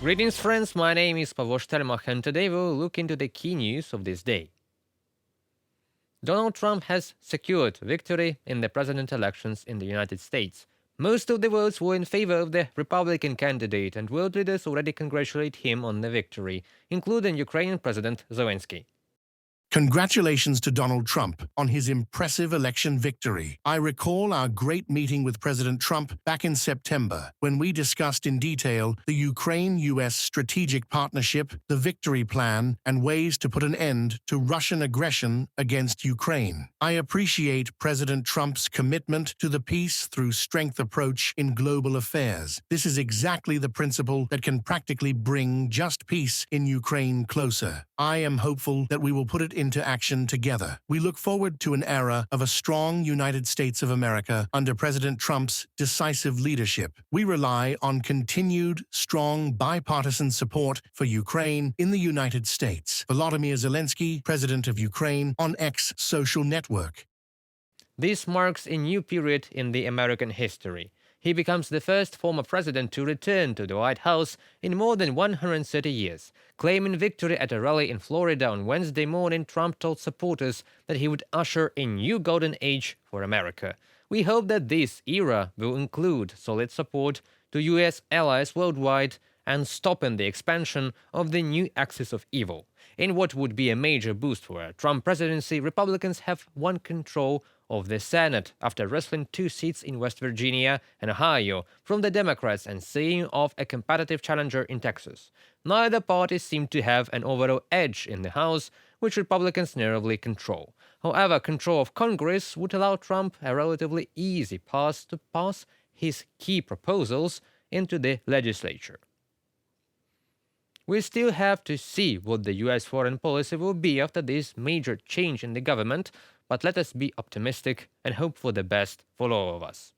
Greetings, friends. My name is Pavlo Shtelmach, and today we'll look into the key news of this day. Donald Trump has secured victory in the president elections in the United States. Most of the votes were in favor of the Republican candidate, and world leaders already congratulate him on the victory, including Ukrainian President Zelensky. Congratulations to Donald Trump on his impressive election victory. I recall our great meeting with President Trump back in September, when we discussed in detail the Ukraine-US strategic partnership, the victory plan, and ways to put an end to Russian aggression against Ukraine. I appreciate President Trump's commitment to the peace through strength approach in global affairs. This is exactly the principle that can practically bring just peace in Ukraine closer. I am hopeful that we will put it into action together. We look forward to an era of a strong United States of America under President Trump's decisive leadership. We rely on continued, strong, bipartisan support for Ukraine in the United States. Volodymyr Zelensky, President of Ukraine, on X social network. This marks a new period in the American history. He becomes the first former president to return to the White House in more than 130 years. Claiming victory at a rally in Florida on Wednesday morning, Trump told supporters that he would usher a new golden age for America. We hope that this era will include solid support to U.S. allies worldwide and stopping the expansion of the new axis of evil. In what would be a major boost for a Trump presidency, Republicans have won control of the Senate after wrestling 2 seats in West Virginia and Ohio from the Democrats and seeing off a competitive challenger in Texas. Neither party seemed to have an overall edge in the House, which Republicans narrowly control. However, control of Congress would allow Trump a relatively easy path to pass his key proposals into the legislature. We still have to see what the U.S. foreign policy will be after this major change in the government, but let us be optimistic and hope for the best for all of us.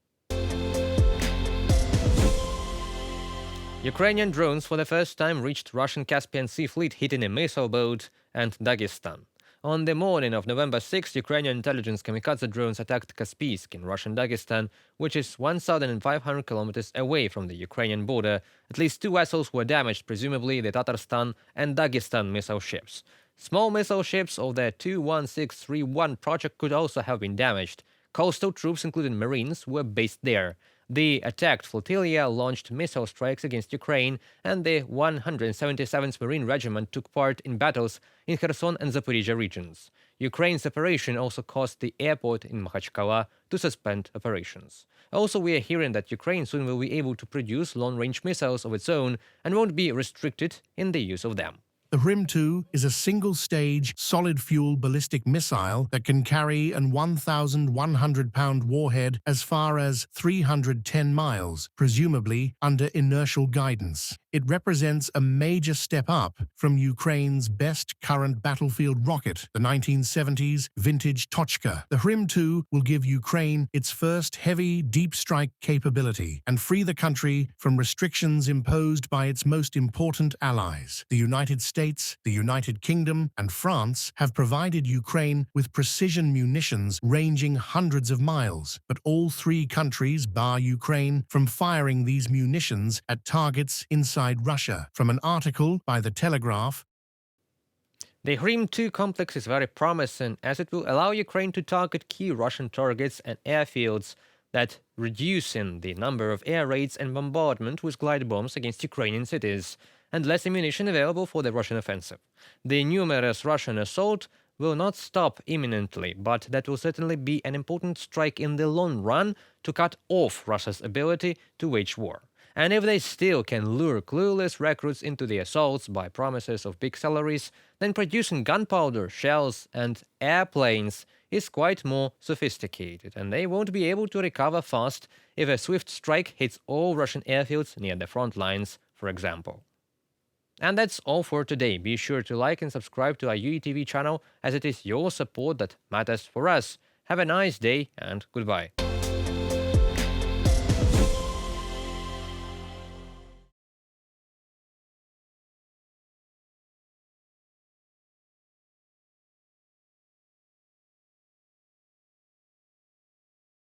Ukrainian drones for the first time reached Russian Caspian Sea fleet, hitting a missile boat and Dagestan. On the morning of November 6, Ukrainian intelligence kamikaze drones attacked Caspian in Russian Dagestan, which is 1,500 kilometers away from the Ukrainian border. At least 2 vessels were damaged, presumably the Tatarstan and Dagestan missile ships. Small missile ships of the 21631 project could also have been damaged. Coastal troops, including Marines, were based there. The attacked flotilla launched missile strikes against Ukraine, and the 177th Marine Regiment took part in battles in Kherson and Zaporizhia regions. Ukraine's operation also caused the airport in Makhachkala to suspend operations. Also, we are hearing that Ukraine soon will be able to produce long-range missiles of its own and won't be restricted in the use of them. The Hrim-2 is a single-stage, solid-fuel ballistic missile that can carry an 1,100-pound warhead as far as 310 miles, presumably under inertial guidance. It represents a major step up from Ukraine's best current battlefield rocket, the 1970s vintage Tochka. The Hrim-2 will give Ukraine its first heavy, deep-strike capability and free the country from restrictions imposed by its most important allies. The United States, the United Kingdom, and France have provided Ukraine with precision munitions ranging hundreds of miles, but all 3 countries bar Ukraine from firing these munitions at targets inside Russia. From an article by The Telegraph, the Hrim-2 complex is very promising, as it will allow Ukraine to target key Russian targets and airfields, that reducing the number of air raids and bombardment with glide bombs against Ukrainian cities, and less ammunition available for the Russian offensive. The numerous Russian assault will not stop imminently, but that will certainly be an important strike in the long run to cut off Russia's ability to wage war. And if they still can lure clueless recruits into the assaults by promises of big salaries, then producing gunpowder, shells, and airplanes is quite more sophisticated, and they won't be able to recover fast if a swift strike hits all Russian airfields near the front lines, for example. And that's all for today. Be sure to like and subscribe to our UATV channel, as it is your support that matters for us. Have a nice day and goodbye.